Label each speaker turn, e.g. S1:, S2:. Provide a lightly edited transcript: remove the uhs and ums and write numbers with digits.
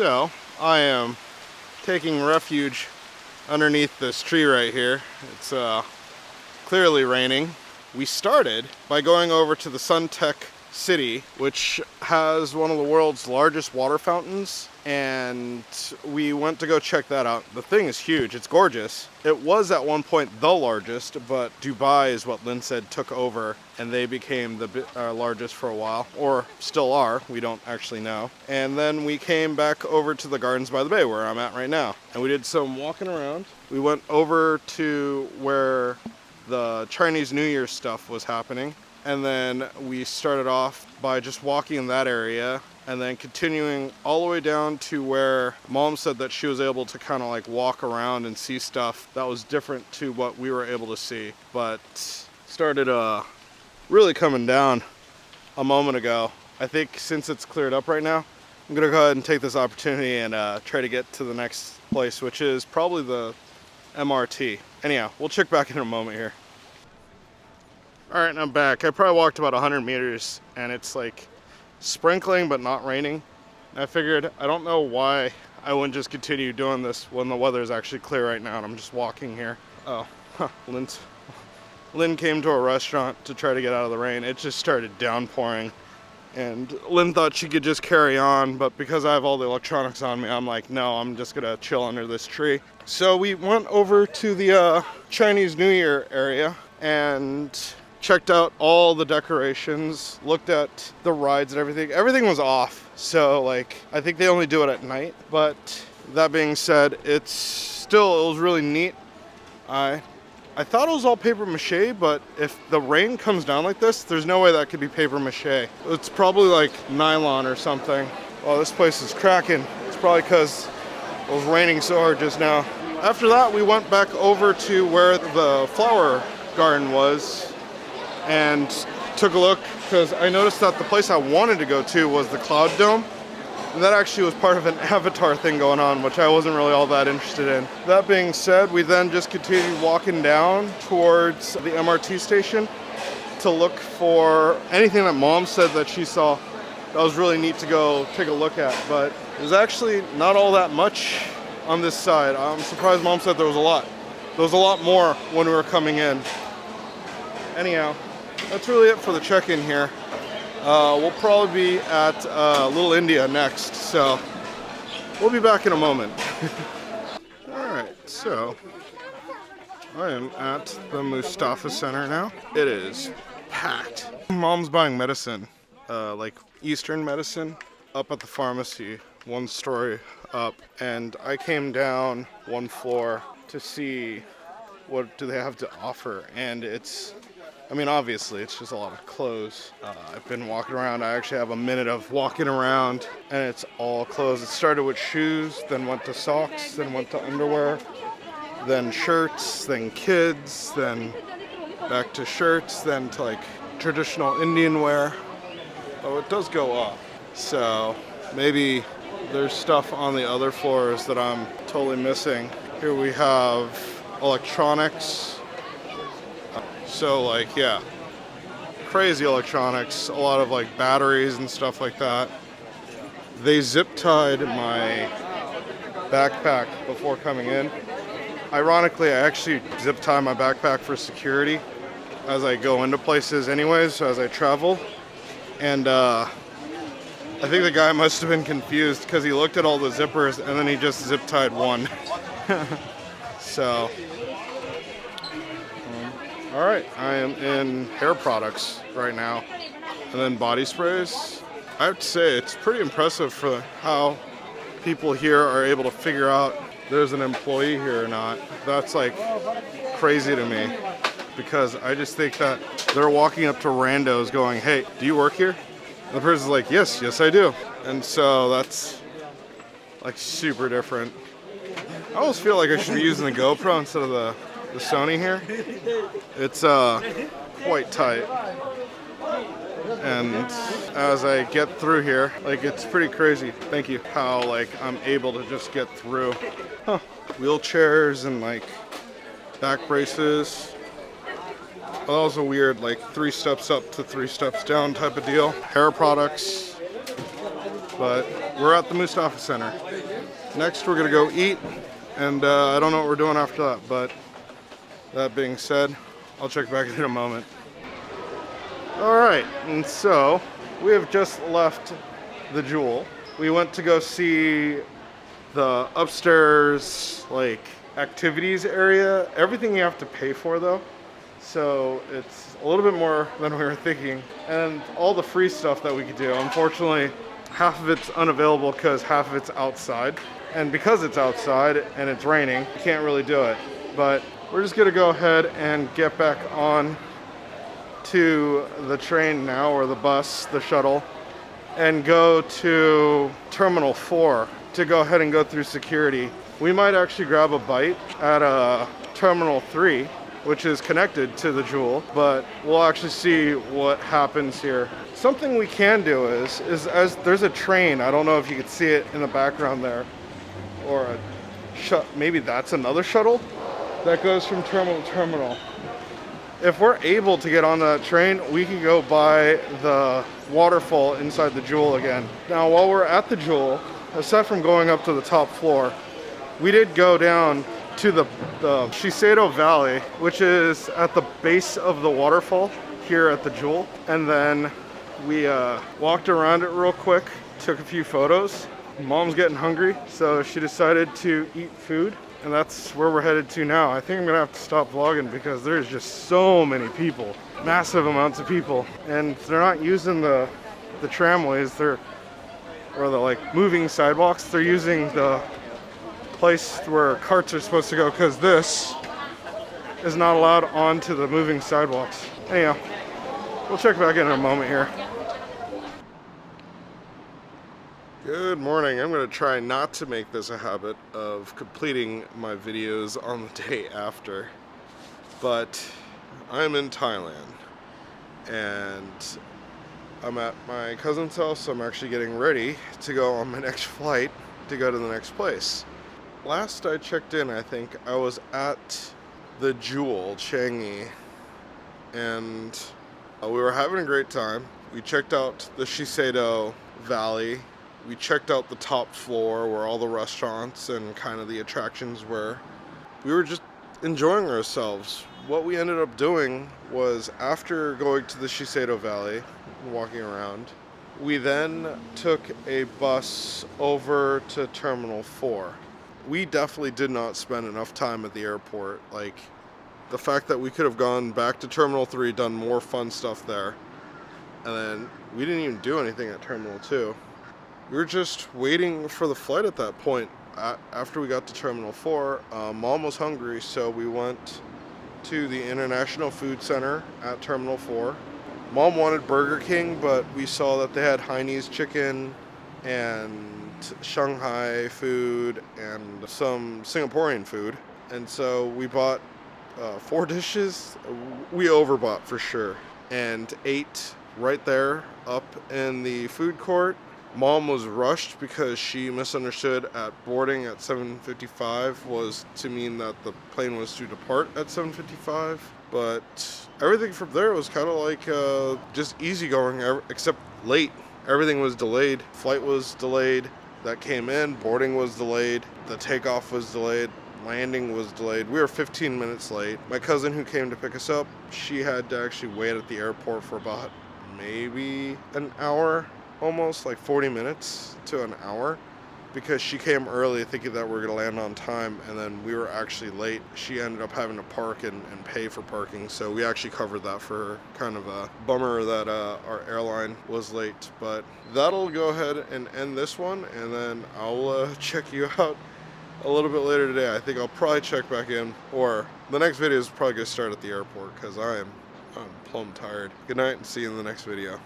S1: So I am taking refuge underneath this tree right here. It's clearly raining. We started by going over to the Suntec City, which has one of the world's largest water fountains, and we went to go check that out. The thing is huge. It's gorgeous. It was at one point the largest, but Dubai is what Lynn said took over, and they became the largest for a while, or still are. We don't actually know. And then we came back over to the Gardens by the Bay, where I'm at right now, and we did some walking around. We went over to where the Chinese New Year stuff was happening, and then we started off by just walking in that area and then continuing all the way down to where Mom said that she was able to kind of like walk around and see stuff that was different to what we were able to see, but started really coming down a moment ago. I think since it's cleared up right now, I'm gonna go ahead and take this opportunity and try to get to the next place, which is probably the MRT. Anyhow, we'll check back in a moment here. All right, I'm back. I probably walked about 100 meters and it's like sprinkling but not raining. I figured, I don't know why I wouldn't just continue doing this when the weather is actually clear right now and I'm just walking here. Oh, Lynn came to a restaurant to try to get out of the rain. It just started downpouring and Lynn thought she could just carry on, but because I have all the electronics on me, I'm like, no, I'm just gonna chill under this tree. So we went over to the Chinese New Year area and checked out all the decorations, looked at the rides and everything. Everything was off, so like I think they only do it at night. But that being said, it was really neat. I thought it was all paper mache, but if the rain comes down like this, there's no way that could be paper mache. It's probably like nylon or something. Oh, this place is cracking. It's probably because it was raining so hard just now. After that, we went back over to where the flower garden was and took a look, because I noticed that the place I wanted to go to was the Cloud Dome, and that actually was part of an Avatar thing going on, which I wasn't really all that interested in. That being said, we then just continued walking down towards the MRT station to look for anything that Mom said that she saw that was really neat to go take a look at, but there's actually not all that much on this side. I'm surprised Mom said there was a lot. There was a lot more when we were coming in. Anyhow, that's really it for the check-in here. We'll probably be at Little India next, so we'll be back in a moment. Alright, so I am at the Mustafa Centre now. It is packed. Mom's buying medicine, like Eastern medicine, up at the pharmacy, one story up, and I came down one floor to see what do they have to offer, and obviously, it's just a lot of clothes. I've been walking around. I actually have a minute of walking around, and it's all clothes. It started with shoes, then went to socks, then went to underwear, then shirts, then kids, then back to shirts, then to like traditional Indian wear. Oh, it does go up. So maybe there's stuff on the other floors that I'm totally missing. Here we have electronics. So like, yeah, crazy electronics, a lot of like batteries and stuff like that. They zip tied my backpack before coming in. Ironically, I actually zip tie my backpack for security as I go into places anyways, as I travel. And I think the guy must have been confused because he looked at all the zippers and then he just zip tied one. So. All right, I am in hair products right now, and then body sprays. I have to say, it's pretty impressive for how people here are able to figure out there's an employee here or not. That's like crazy to me, because I just think that they're walking up to randos going, hey, do you work here? And the person's like, yes, I do. And so that's like super different. I almost feel like I should be using the GoPro instead of the Sony here. It's quite tight, and as I get through here, like, it's pretty crazy. Thank you. How like I'm able to just get through. Wheelchairs and like back braces. Well, that was a weird like 3 steps up to 3 steps down type of deal. Hair products, but we're at the Mustafa Centre. Next, we're gonna go eat, and I don't know what we're doing after that, but that being said, I'll check back in a moment. All right, and so we have just left the Jewel. We went to go see the upstairs, like, activities area. Everything you have to pay for, though. So it's a little bit more than we were thinking. And all the free stuff that we could do, unfortunately, half of it's unavailable because half of it's outside. And because it's outside and it's raining, you can't really do it. But we're just gonna go ahead and get back on to the train now, or the bus, the shuttle, and go to Terminal 4 to go ahead and go through security. We might actually grab a bite at Terminal 3, which is connected to the Jewel, but we'll actually see what happens here. Something we can do is as there's a train, I don't know if you can see it in the background there, or maybe that's another shuttle that goes from terminal to terminal. If we're able to get on that train, we can go by the waterfall inside the Jewel again. Now, while we're at the Jewel, aside from going up to the top floor, we did go down to the Shiseido Valley, which is at the base of the waterfall here at the Jewel. And then we walked around it real quick, took a few photos. Mom's getting hungry, so she decided to eat food. And that's where we're headed to now. I think I'm gonna have to stop vlogging because there's just so many people, massive amounts of people. And they're not using the tramways, or the like moving sidewalks. They're using the place where carts are supposed to go, because this is not allowed onto the moving sidewalks. Anyhow, we'll check back in a moment here. Good morning. I'm going to try not to make this a habit of completing my videos on the day after, but I'm in Thailand and I'm at my cousin's house, so I'm actually getting ready to go on my next flight to go to the next place. Last I checked in, I think I was at the Jewel, Changi, and we were having a great time. We checked out the Shiseido Valley. We checked out the top floor where all the restaurants and kind of the attractions were. We were just enjoying ourselves. What we ended up doing was, after going to the Shiseido Valley and walking around, we then took a bus over to Terminal 4. We definitely did not spend enough time at the airport. Like, the fact that we could have gone back to Terminal 3, done more fun stuff there, and then we didn't even do anything at Terminal 2. We were just waiting for the flight at that point. After we got to Terminal 4, Mom was hungry, so we went to the International Food Center at Terminal 4. Mom wanted Burger King, but we saw that they had Hainanese chicken and Shanghai food and some Singaporean food. And so we bought 4 dishes. We overbought for sure, and ate right there up in the food court. Mom was rushed because she misunderstood at boarding at 7:55 was to mean that the plane was to depart at 7:55. But everything from there was kind of like just easygoing, except late. Everything was delayed. Flight was delayed. That came in. Boarding was delayed. The takeoff was delayed. Landing was delayed. We were 15 minutes late. My cousin who came to pick us up, she had to actually wait at the airport for about maybe an hour. Almost like 40 minutes to an hour, because she came early thinking that we were going to land on time, and then we were actually late. She ended up having to park and pay for parking, so we actually covered that for her. Kind of a bummer that our airline was late, but that'll go ahead and end this one, and then I'll check you out a little bit later today. I think I'll probably check back in, or the next video is probably going to start at the airport, because I'm plumb tired. Good night, and see you in the next video.